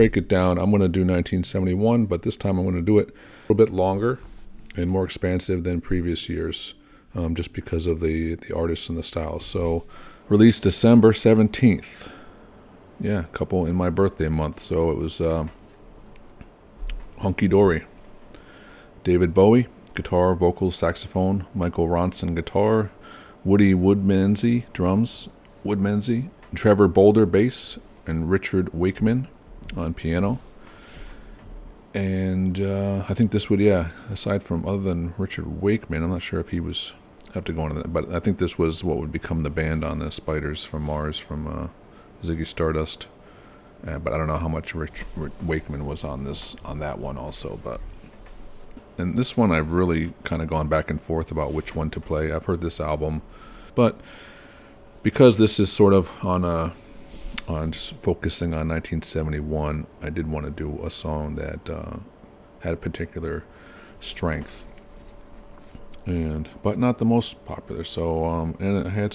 break it down. I'm going to do 1971, but this time I'm going to do it a little bit longer and more expansive than previous years, just because of the artists and the styles. So, released December 17th. Yeah, a couple in my birthday month. So it was Hunky Dory. David Bowie, guitar, vocals, saxophone. Michael Ronson, guitar. Woody Woodmansey, drums. Trevor Boulder, bass. And Richard Wakeman on piano. And I think this would, aside from, other than Richard Wakeman, I'm not sure if he was, have to go into that, but I think this was what would become the band on the Spiders from Mars from Ziggy Stardust. But I don't know how much Rich Wakeman was on that one also. And this one I've really kind of gone back and forth about which one to play. I've heard this album, but because this is sort of on just focusing on 1971, I did want to do a song that had a particular strength, but not the most popular. So and I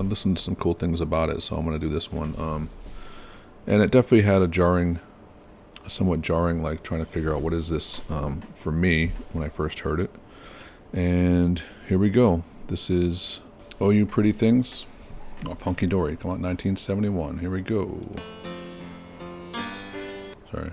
listened to some cool things about it, so I'm going to do this one. And it definitely had somewhat jarring, like trying to figure out what is this for me when I first heard it. And here we go. This is "Oh You Pretty Things" off Hunky Dory, come out 1971. Here we go. Sorry.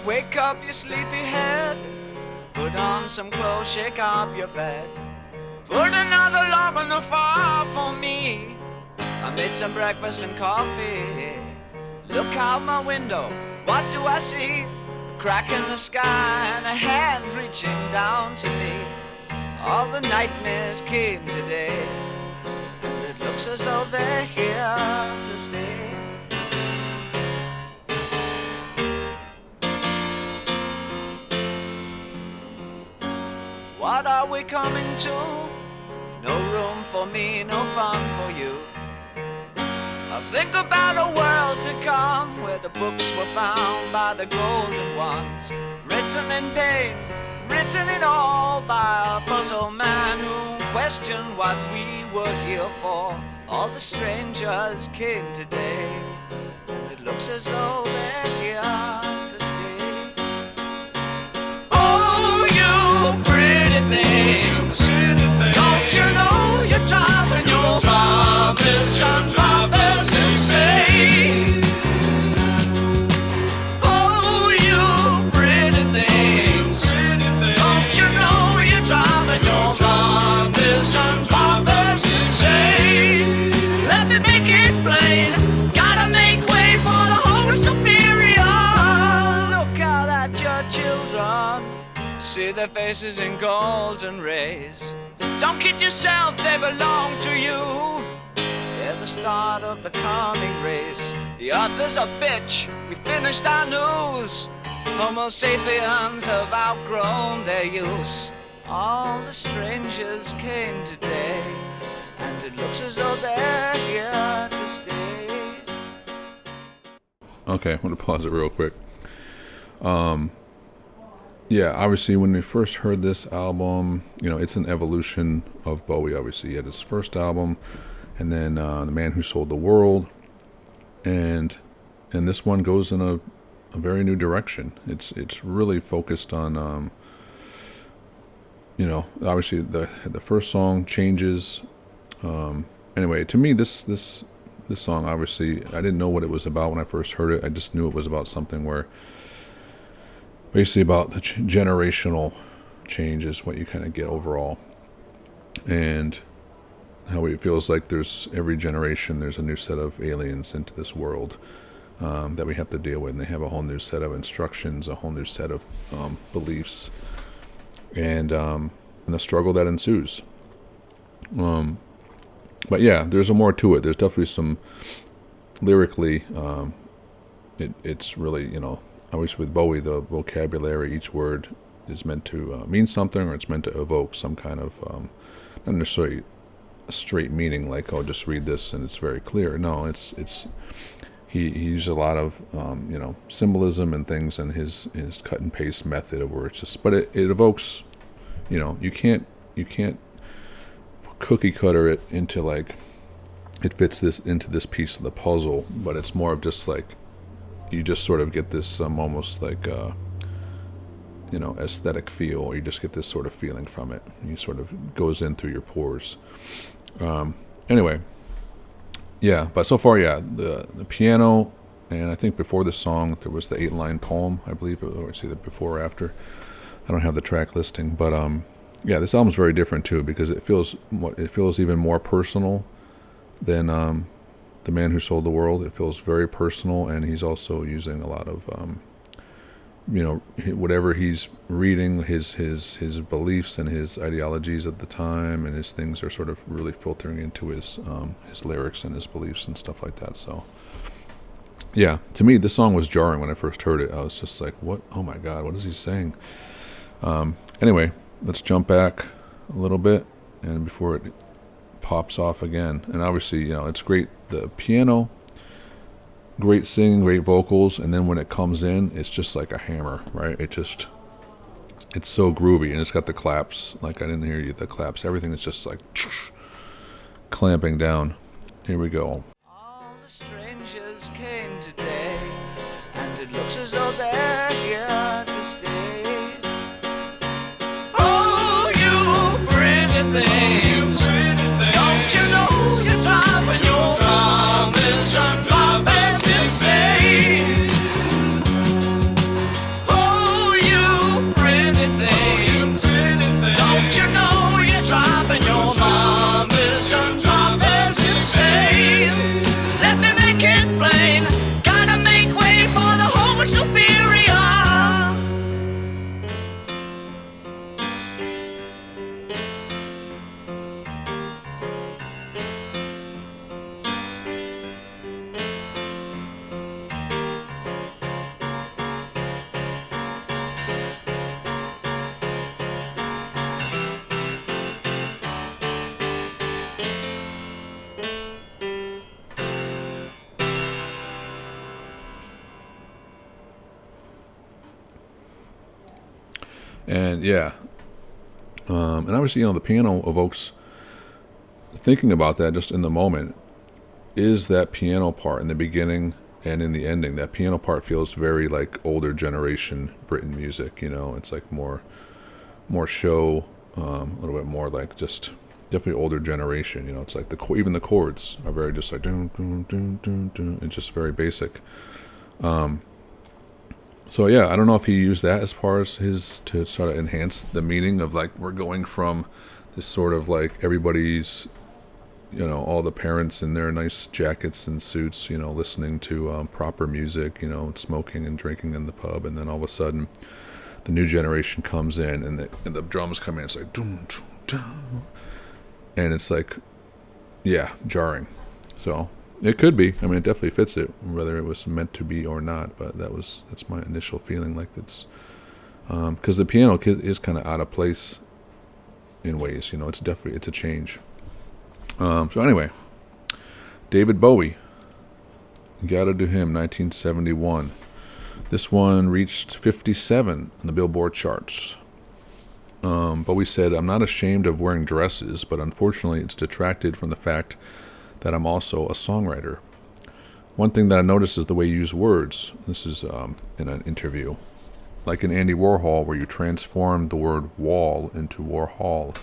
Wake up your sleepy head, put on some clothes, shake up your bed. Put another log on the fire for me. I made some breakfast and coffee. Look out my window, what do I see? A crack in the sky and a hand reaching down to me. All the nightmares came today, and it looks as though they're here to stay. What are we coming to? No room for me, no fun for you. I think about a world to come, where the books were found by the golden ones, written in pain, written in all by a puzzle man who questioned what we were here for. All the strangers came today, and it looks as though they're here to stay. Oh, you pretty things, don't you know you're driving your drivers insane? Oh, you pretty things, don't you know you're driving your drivers insane? Let me make it plain, gotta make way for the whole superior. Look out at your children, see their faces in golden rays. Don't kid yourself, they belong to you. They're the start of the coming race. The author's a bitch, we finished our news. Homo sapiens have outgrown their use. All the strangers came today, and it looks as though they're here to stay. Okay, I'm going to pause it real quick. Yeah, obviously when we first heard this album, it's an evolution of Bowie, obviously. He had his first album, and then The Man Who Sold the World, and this one goes in a very new direction. It's really focused on, obviously the first song changes. Anyway, to me, this song, obviously, I didn't know what it was about when I first heard it. I just knew it was about something where, basically about the generational change is what you kind of get overall, and how it feels like there's every generation there's a new set of aliens into this world that we have to deal with, and they have a whole new set of instructions, a whole new set of beliefs, and the struggle that ensues. But yeah, there's more to it. There's definitely some lyrically, it's really, obviously with Bowie, the vocabulary, each word is meant to mean something, or it's meant to evoke some kind of, not necessarily a straight meaning, like, oh, just read this and it's very clear. No, he used a lot of symbolism and things in his cut and paste method of where it's just, but it evokes, you can't cookie cutter it into like it fits this into this piece of the puzzle, but it's more of just like you just sort of get this almost like aesthetic feel, or you just get this sort of feeling from it. You sort of goes in through your pores. Anyway, yeah, but so far, yeah, the piano, and I think before the song there was the 8-line poem, I believe, or it's either before or after. I don't have the track listing, but yeah, this album's very different too, because it feels even more personal than The Man Who Sold the World. It feels very personal, and he's also using a lot of whatever he's reading, his beliefs and his ideologies at the time, and his things are sort of really filtering into his lyrics and his beliefs and stuff like that. So yeah, to me this song was jarring when I first heard it. I was just like, what? Oh my God, what is he saying? Anyway, let's jump back a little bit, and before it pops off again. And obviously, it's great, the piano, great singing, great vocals, and then when it comes in, it's just like a hammer, right? It's so groovy, and it's got the claps. Like, I didn't hear you, the claps. Everything is just like clamping down. Here we go. All the strangers came today, and it looks as though they're here to stay. Oh, you pretty things, don't you know you're driving your promise and driving insane? Oh, you pretty things, don't you know you're driving your promise and driving insane? Let me make it plain, gotta make way for the Homo superior. And yeah, and obviously, the piano evokes, thinking about that just in the moment, is that piano part in the beginning and in the ending. That piano part feels very like older generation Britain music. It's like more show, a little bit more like just definitely older generation. It's like even the chords are very just like dun, dun, dun, dun, dun. It's just very basic. So yeah, I don't know if he used that as far as to sort of enhance the meaning of like, we're going from this sort of like everybody's, all the parents in their nice jackets and suits, listening to proper music, smoking and drinking in the pub, and then all of a sudden the new generation comes in, and the drums come in, it's like doom, doom, doom, and it's like, yeah, jarring. So it could be. I mean, it definitely fits it, whether it was meant to be or not. But that's my initial feeling. Like it's because the piano is kind of out of place in ways. It's a change. So anyway, David Bowie, Gotta Do Him, 1971. This one reached 57 on the Billboard charts. Bowie said, "I'm not ashamed of wearing dresses, but unfortunately, it's detracted from the fact that I'm also a songwriter. One thing that I noticed is the way you use words." This is in an interview. "Like in Andy Warhol, where you transformed the word wall into Warhol.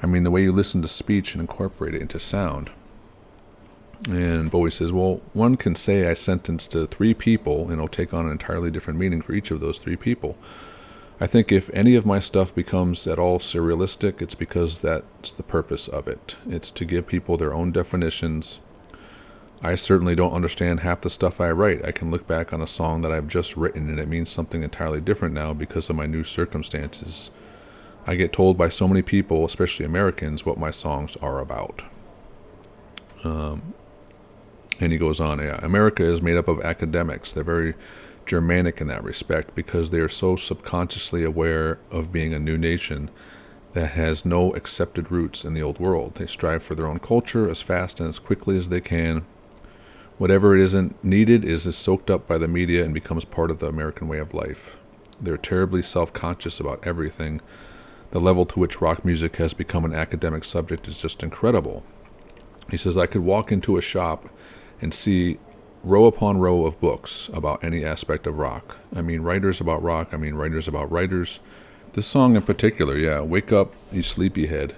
I mean, the way you listen to speech and incorporate it into sound." And Bowie says, "Well, one can say I sentenced to 3 people, and it'll take on an entirely different meaning for each of those 3 people. I think if any of my stuff becomes at all surrealistic, it's because that's the purpose of it. It's to give people their own definitions. I certainly don't understand half the stuff I write. I can look back on a song that I've just written and it means something entirely different now because of my new circumstances. I get told by so many people, especially Americans, what my songs are about." And he goes on, "Yeah, America is made up of academics. They're very Germanic in that respect because they are so subconsciously aware of being a new nation that has no accepted roots in the old world. They strive for their own culture as fast and as quickly as they can. Whatever it isn't needed is soaked up by the media and becomes part of the American way of life. They're terribly self-conscious about everything. The level to which rock music has become an academic subject is just incredible. He says, I could walk into a shop and see row upon row of books about any aspect of rock. I mean writers about rock, I mean writers about writers. This song in particular, yeah, wake up, you sleepyhead.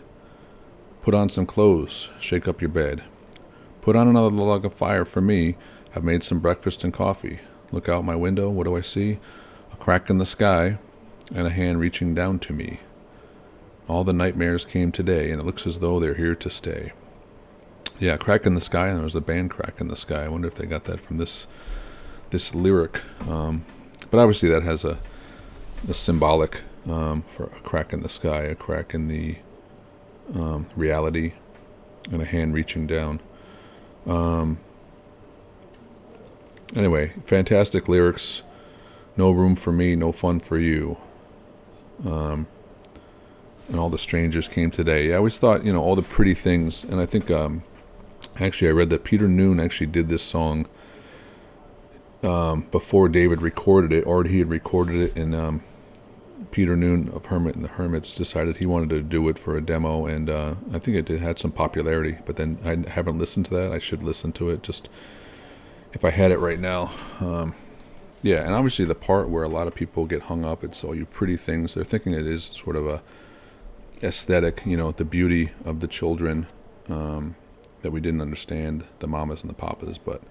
Put on some clothes, shake up your bed. Put on another log of fire for me. I've made some breakfast and coffee. Look out my window, what do I see? A crack in the sky and a hand reaching down to me. All the nightmares came today, and it looks as though they're here to stay. Yeah, Crack in the Sky, and there was a band Crack in the Sky. I wonder if they got that from this lyric. But obviously that has a symbolic for a crack in the sky, a crack in the reality, and a hand reaching down. Anyway, fantastic lyrics. No room for me, no fun for you. And all the strangers came today. I always thought, all the pretty things, and I think, actually I read that Peter Noon actually did this song before David recorded it, or he had recorded it, and Peter Noon of Hermit and the Hermits decided he wanted to do it for a demo, and I think it had some popularity, but then I haven't listened to that. I should listen to it, just if I had it right now. Yeah, and obviously the part where a lot of people get hung up, it's all you pretty things. They're thinking it is sort of a aesthetic, the beauty of the children that we didn't understand, the mamas and the papas, but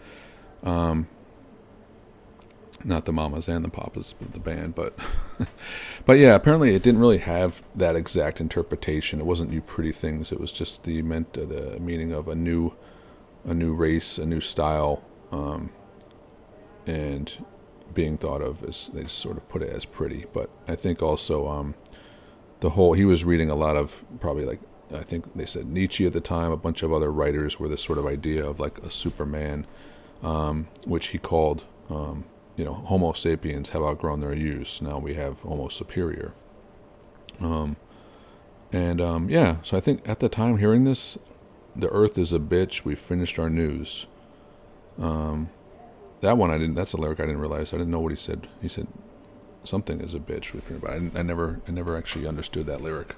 not the mamas and the papas, but the band, but but yeah, apparently it didn't really have that exact interpretation. It wasn't you pretty things. It was just the meaning of a new race, a new style, and being thought of as, they just sort of put it as pretty. But I think also he was reading a lot of, probably, like, I think they said Nietzsche at the time, a bunch of other writers, were this sort of idea of like a Superman, which he called, Homo sapiens have outgrown their use. Now we have Homo superior. Yeah, so I think at the time hearing this, the earth is a bitch, we finished our news. That one that's a lyric I didn't realize. I didn't know what he said. He said something is a bitch, but I never actually understood that lyric.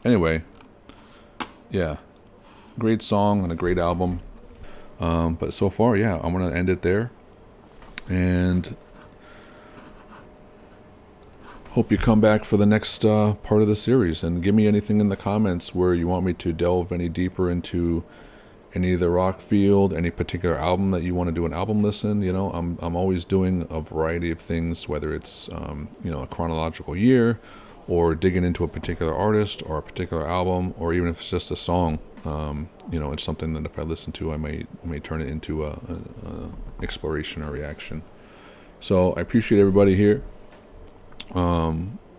Anyway, yeah, great song and a great album. But so far, yeah, I'm going to end it there. And hope you come back for the next part of the series. And give me anything in the comments where you want me to delve any deeper into any of the rock field, any particular album that you want to do an album listen. I'm always doing a variety of things, whether it's, a chronological year, or digging into a particular artist or a particular album, or even if it's just a song. It's something that if I listen to, I may turn it into a exploration or reaction. So I appreciate everybody here.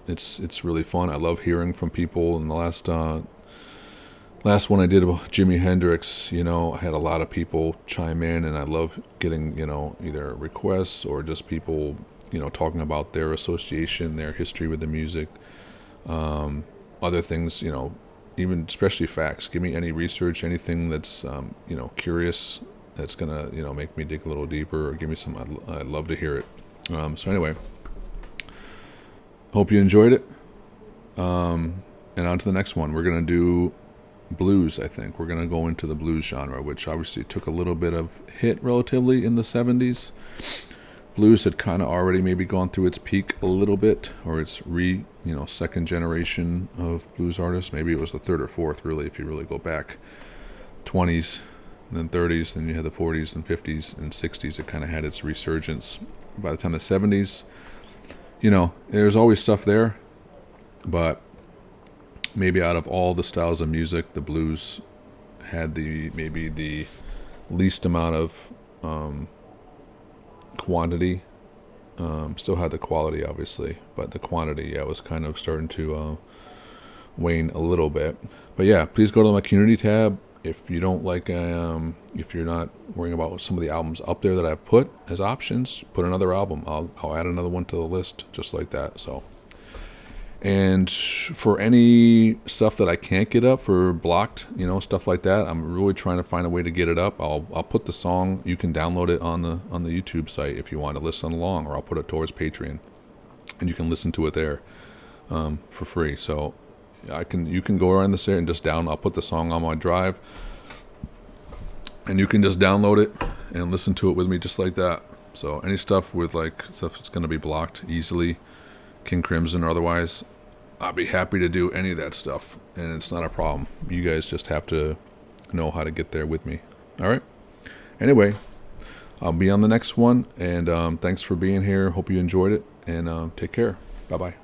It's really fun. I love hearing from people. In the last one I did about Jimi Hendrix, I had a lot of people chime in, and I love getting, either requests or just people, talking about their association, their history with the music, other things, even especially facts. Give me any research, anything that's, curious, that's gonna, make me dig a little deeper, or give me some. I'd love to hear it. So anyway, hope you enjoyed it. And on to the next one. We're gonna do blues. I think we're gonna go into the blues genre, which obviously took a little bit of hit relatively in the 70s. Blues had kind of already maybe gone through its peak a little bit, or its second generation of blues artists. Maybe it was the third or fourth, really, if you really go back. 20s, and then 30s, and you had the 40s and 50s and 60s. It kind of had its resurgence. By the time the 70s, there's always stuff there, but maybe out of all the styles of music, the blues had maybe the least amount of quantity. Still had the quality, obviously, but the quantity, was kind of starting to wane a little bit. But yeah, please go to my community tab. If you don't like, if you're not worrying about some of the albums up there that I've put as options, put another album. I'll add another one to the list, just like that. So And for any stuff that I can't get up for blocked, stuff like that, I'm really trying to find a way to get it up. I'll put the song. You can download it on the YouTube site if you want to listen along, or I'll put it towards Patreon, and you can listen to it there for free. So you can go around this area and just I'll put the song on my drive, and you can just download it and listen to it with me just like that. So any stuff with stuff that's going to be blocked easily, King Crimson or otherwise, I'll be happy to do any of that stuff, and it's not a problem. You guys just have to know how to get there with me. All right? Anyway, I'll be on the next one, and thanks for being here. Hope you enjoyed it, and take care. Bye-bye.